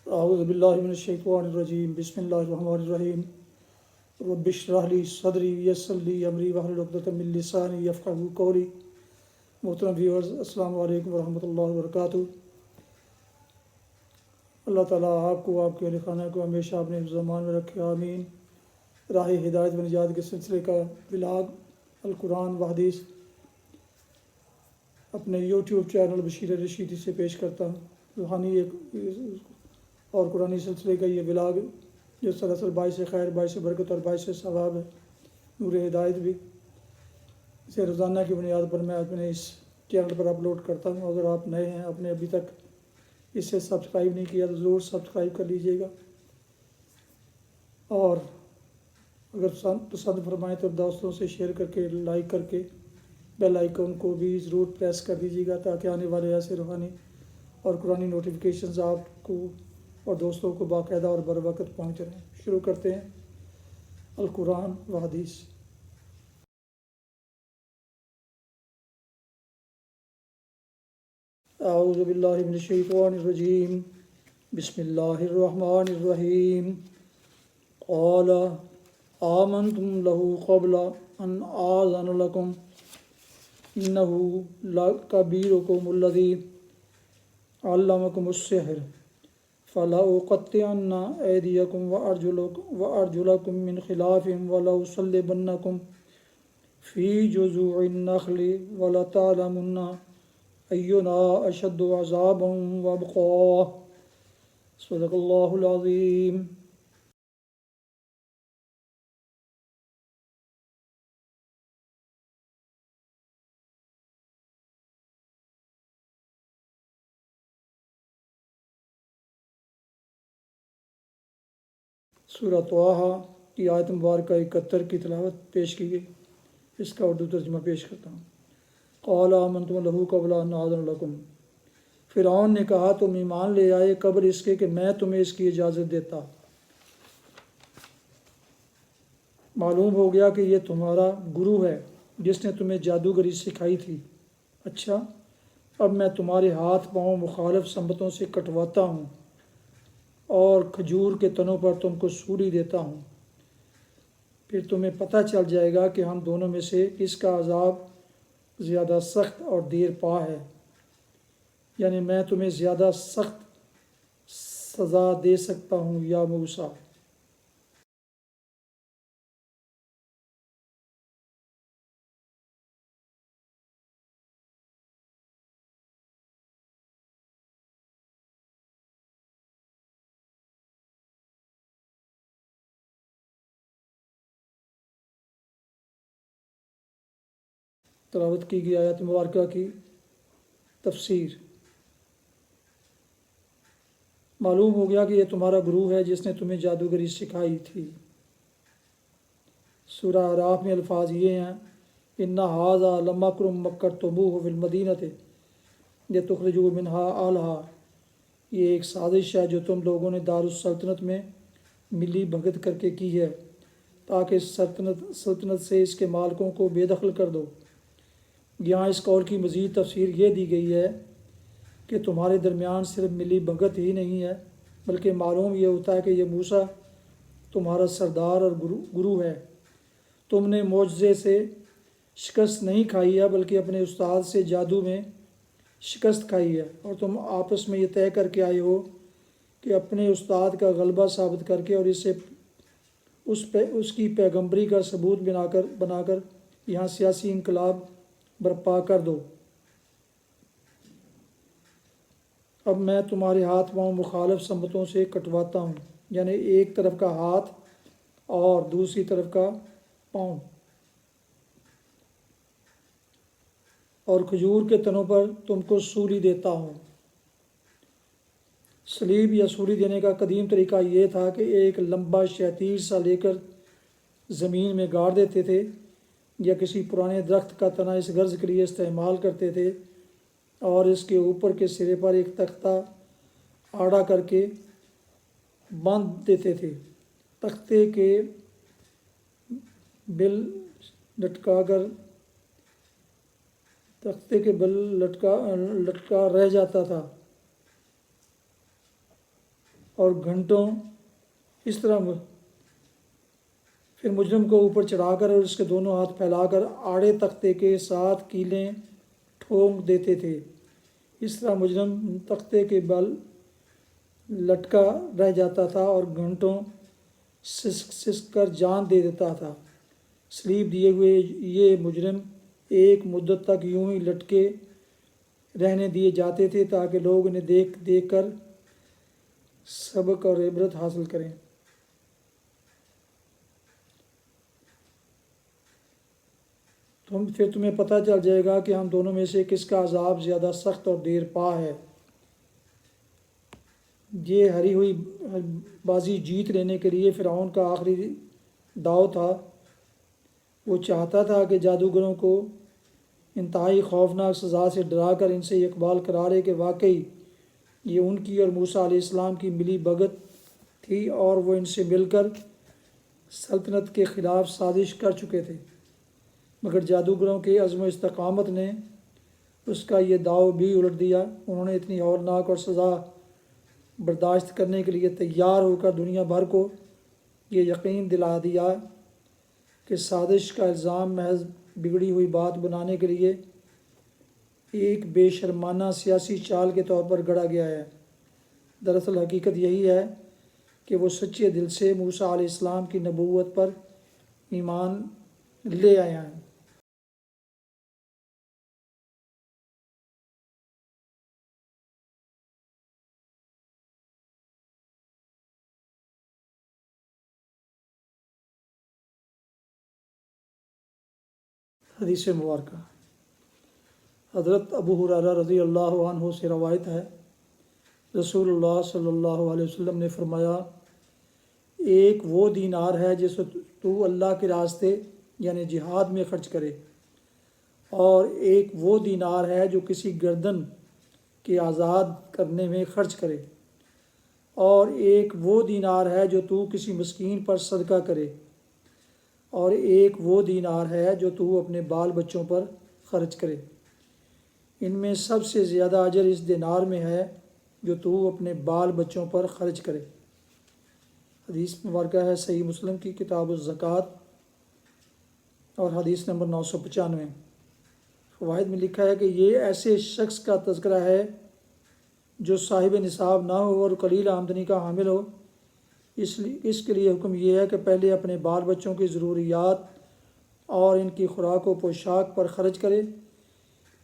اعوذ باللہ من الشیطان الرجیم بسم اللہ الرحمن الرحیم رب اشرح لی صدری ویسر لی امری واحلل عقدۃ من لسانی یفقہوا قولی۔ محترم ویورز، السلام علیکم ورحمۃ اللہ وبرکاتہ۔ اللہ تعالیٰ آپ کو، آپ کے اہل خانہ کو ہمیشہ اپنے حفظ و امان میں رکھے، آمین۔ راہ ہدایت و نجات کے سلسلے کا ولاگ القرآن و حدیث اپنے یوٹیوب چینل بشیر رشیدی سے پیش کرتا ہوں۔ روحانی اور قرآنی سلسلے کا یہ ولاگ جو سراسر باعث خیر، باعث برکت اور باعث ثواب ہے، نور ہدایت بھی، اسے روزانہ کی بنیاد پر میں اپنے اس چینل پر اپلوڈ کرتا ہوں۔ اگر آپ نئے ہیں، آپ نے ابھی تک اسے سبسکرائب نہیں کیا تو ضرور سبسکرائب کر لیجئے گا، اور اگر پسند فرمائیں تو دوستوں سے شیئر کر کے، لائک کر کے بیل آئیکن کو بھی ضرور پریس کر دیجیے گا، تاکہ آنے والے ایسے روحانی اور قرآنی نوٹیفیکیشنز آپ کو اور دوستوں کو باقاعدہ اور بر وقت پہنچ رہے ہیں۔ شروع کرتے ہیں القرآن و حدیث۔ اعوذ باللہ من الشیطان الرجیم بسم اللہ الرحمن الرحیم۔ قال آمنتم له قبل ان آذن لكم انه لکبیرکم الذی علمکم السحر فلأقطعن ایدیکم وارجلکم من خلاف ولأصلبنکم فی جذوع النخل ولتعلمن اینا اشد عذابا وابقا۔ صدق اللہ العظیم۔ سورہ طٰہٰ کی آیت مبارکہ 71 کی تلاوت پیش کی گئی۔ اس کا اردو ترجمہ پیش کرتا ہوں۔ قال آمنتم لہ قبل ان آذن لکم۔ فرعون نے کہا تم ایمان لے آئے قبل اس کے کہ میں تمہیں اس کی اجازت دیتا۔ معلوم ہو گیا کہ یہ تمہارا گرو ہے جس نے تمہیں جادوگری سکھائی تھی۔ اچھا، اب میں تمہارے ہاتھ پاؤں مخالف سمتوں سے کٹواتا ہوں اور کھجور کے تنوں پر تم کو سولی دیتا ہوں، پھر تمہیں پتہ چل جائے گا کہ ہم دونوں میں سے کس کا عذاب زیادہ سخت اور دیر پا ہے، یعنی میں تمہیں زیادہ سخت سزا دے سکتا ہوں یا موسیٰ۔ تلاوت کی گئی آیت مبارکہ کی تفسیر۔ معلوم ہو گیا کہ یہ تمہارا گروہ ہے جس نے تمہیں جادوگری سکھائی تھی۔ سورہ اعراف میں الفاظ یہ ہیں: ان ھذا لمکر مکرتموہ فی المدینۃ لتخرجوا منہا اہلہا۔ یہ ایک سازش ہے جو تم لوگوں نے دارالسلطنت میں ملی بھگت کر کے کی ہے تاکہ سلطنت سے اس کے مالکوں کو بے دخل کر دو۔ یہاں اس قول کی مزید تفسیر یہ دی گئی ہے کہ تمہارے درمیان صرف ملی بھگت ہی نہیں ہے، بلکہ معلوم یہ ہوتا ہے کہ یہ موسیٰ تمہارا سردار اور گرو ہے۔ تم نے معجزے سے شکست نہیں کھائی ہے بلکہ اپنے استاد سے جادو میں شکست کھائی ہے، اور تم آپس میں یہ طے کر کے آئے ہو کہ اپنے استاد کا غلبہ ثابت کر کے اور اسے اس کی پیغمبری کا ثبوت بنا کر یہاں سیاسی انقلاب برپا کر دو۔ اب میں تمہارے ہاتھ پاؤں مخالف سمتوں سے کٹواتا ہوں، یعنی ایک طرف کا ہاتھ اور دوسری طرف کا پاؤں، اور کھجور کے تنوں پر تم کو سولی دیتا ہوں۔ سلیب یا سولی دینے کا قدیم طریقہ یہ تھا کہ ایک لمبا شتیر سا لے کر زمین میں گاڑ دیتے تھے، یا کسی پرانے درخت کا تنا اس غرض کے لیے استعمال کرتے تھے، اور اس کے اوپر کے سرے پر ایک تختہ آڑا کر کے باندھ دیتے تھے۔ تختے کے بل لٹکا رہ جاتا تھا۔ اور گھنٹوں اس طرح پھر مجرم کو اوپر چڑھا کر اور اس کے دونوں ہاتھ پھیلا کر آڑے تختے کے ساتھ کیلیں ٹھونک دیتے تھے۔ اس طرح مجرم تختے کے بل لٹکا رہ جاتا تھا اور گھنٹوں سسک سسک کر جان دے دیتا تھا۔ سلیب دیے ہوئے یہ مجرم ایک مدت تک یوں ہی لٹکے رہنے دیے جاتے تھے تاکہ لوگ انہیں دیکھ دیکھ کر سبق اور عبرت حاصل کریں۔ پھر تمہیں پتہ چل جائے گا کہ ہم دونوں میں سے کس کا عذاب زیادہ سخت اور دیر پا ہے۔ یہ ہری ہوئی بازی جیت لینے کے لیے فرعون کا آخری داؤ تھا۔ وہ چاہتا تھا کہ جادوگروں کو انتہائی خوفناک سزا سے ڈرا کر ان سے یہ اقبال کرارے کہ واقعی یہ ان کی اور موسیٰ علیہ السلام کی ملی بھگت تھی اور وہ ان سے مل کر سلطنت کے خلاف سازش کر چکے تھے، مگر جادوگروں کے عزم و استقامت نے اس کا یہ داؤ بھی الٹ دیا۔ انہوں نے اتنی ہولناک اور سزا برداشت کرنے کے لیے تیار ہو کر دنیا بھر کو یہ یقین دلا دیا کہ سازش کا الزام محض بگڑی ہوئی بات بنانے کے لیے ایک بے شرمانہ سیاسی چال کے طور پر گڑھا گیا ہے۔ دراصل حقیقت یہی ہے کہ وہ سچے دل سے موسیٰ علیہ السلام کی نبوت پر ایمان لے آئے ہیں۔ حدیث مبارکہ حضرت ابو ہریرہ رضی اللہ عنہ سے روایت ہے، رسول اللہ صلی اللہ علیہ وسلم نے فرمایا، ایک وہ دینار ہے جسے تو اللہ کے راستے یعنی جہاد میں خرچ کرے، اور ایک وہ دینار ہے جو کسی گردن کے آزاد کرنے میں خرچ کرے، اور ایک وہ دینار ہے جو تو کسی مسکین پر صدقہ کرے، اور ایک وہ دینار ہے جو تو اپنے بال بچوں پر خرچ کرے۔ ان میں سب سے زیادہ اجر اس دینار میں ہے جو تو اپنے بال بچوں پر خرچ کرے۔ حدیث مبارکہ ہے صحیح مسلم کی کتاب الزکوٰۃ اور حدیث نمبر 995۔ فوائد میں لکھا ہے کہ یہ ایسے شخص کا تذکرہ ہے جو صاحب نصاب نہ ہو اور قلیل آمدنی کا حامل ہو۔ اس کے لیے حکم یہ ہے کہ پہلے اپنے بال بچوں کی ضروریات اور ان کی خوراک و پوشاک پر خرچ کرے،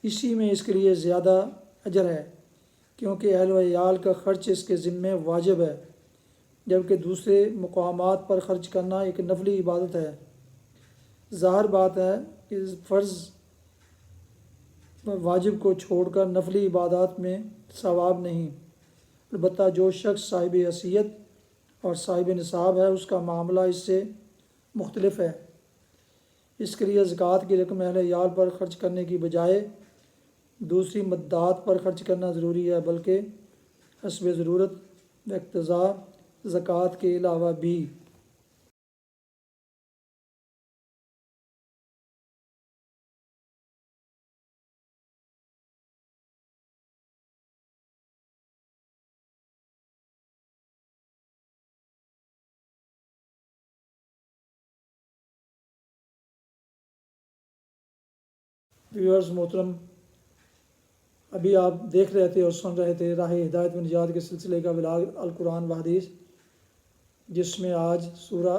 اسی میں اس کے لیے زیادہ اجر ہے، کیونکہ اہل و عیال کا خرچ اس کے ذمے واجب ہے، جبکہ دوسرے مقامات پر خرچ کرنا ایک نفلی عبادت ہے۔ ظاہر بات ہے کہ فرض واجب کو چھوڑ کر نفلی عبادات میں ثواب نہیں، البتہ جو شخص صاحب حیثیت اور صاحب نصاب ہے اس کا معاملہ اس سے مختلف ہے۔ اس کے لیے زکوٰۃ کی رقم اہل عیال پر خرچ کرنے کی بجائے دوسری مدات پر خرچ کرنا ضروری ہے، بلکہ حسب ضرورت و اقتضاء زکوٰۃ کے علاوہ بھی۔ ویورز محترم، ابھی آپ دیکھ رہے تھے اور سن رہے تھے راہ ہدایت و نجات کے سلسلے کا ولاغ القرآن و حدیث، جس میں آج سورہ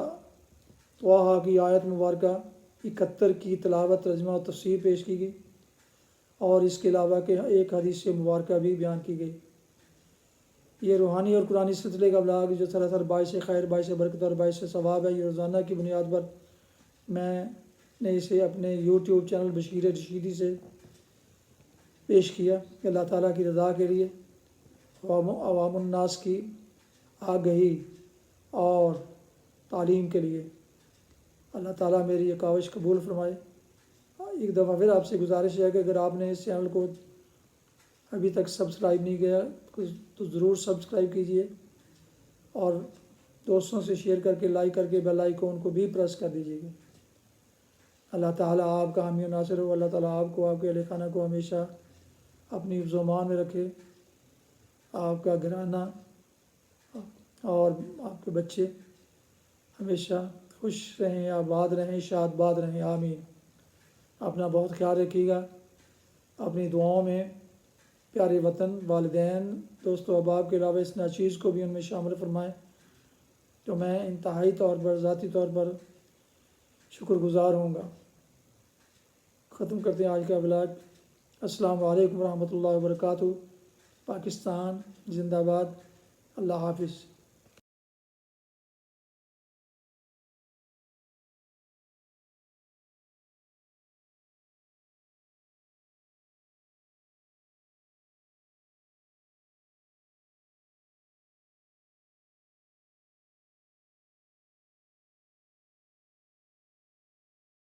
طٰہٰ کی آیت مبارکہ 71 کی تلاوت، ترجمہ و تفسیر پیش کی گئی، اور اس کے علاوہ کہ ایک حدیث مبارکہ بھی بیان کی گئی۔ یہ روحانی اور قرآنی سلسلے کا ولاغ جو سراسر باعث خیر، باعث برکت اور باعث ثواب ہے، یہ روزانہ کی بنیاد پر میں نے اسے اپنے یوٹیوب چینل بشیر رشیدی سے پیش کیا کہ اللہ تعالیٰ کی رضا کے لیے، عوام الناس کی آگہی اور تعلیم کے لیے۔ اللہ تعالیٰ میری یہ کاوش قبول فرمائے۔ ایک دفعہ پھر آپ سے گزارش ہے کہ اگر آپ نے اس چینل کو ابھی تک سبسکرائب نہیں کیا تو ضرور سبسکرائب کیجئے، اور دوستوں سے شیئر کر کے، لائک کر کے بیل آئیکن کو بھی پریس کر دیجیے گا۔ اللہ تعالیٰ آپ کا حامی و ناصر ہو۔ اللہ تعالیٰ آپ کو، آپ کے اہل خانہ کو ہمیشہ اپنی حفظ و امان میں رکھے، آپ کا گھرانہ اور آپ کے بچے ہمیشہ خوش رہیں، آباد رہیں، شاد باد رہیں، آمین۔ اپنا بہت خیال رکھیے گا، اپنی دعاؤں میں پیارے وطن، والدین، دوست و احباب کے علاوہ اس ناچیز کو بھی ان میں شامل فرمائیں، تو میں انتہائی طور پر، ذاتی طور پر شکر گزار ہوں گا۔ ختم کرتے ہیں آج کا ولاگ۔ السلام علیکم ورحمۃ اللہ وبرکاتہ۔ پاکستان زندہ باد۔ اللہ حافظ۔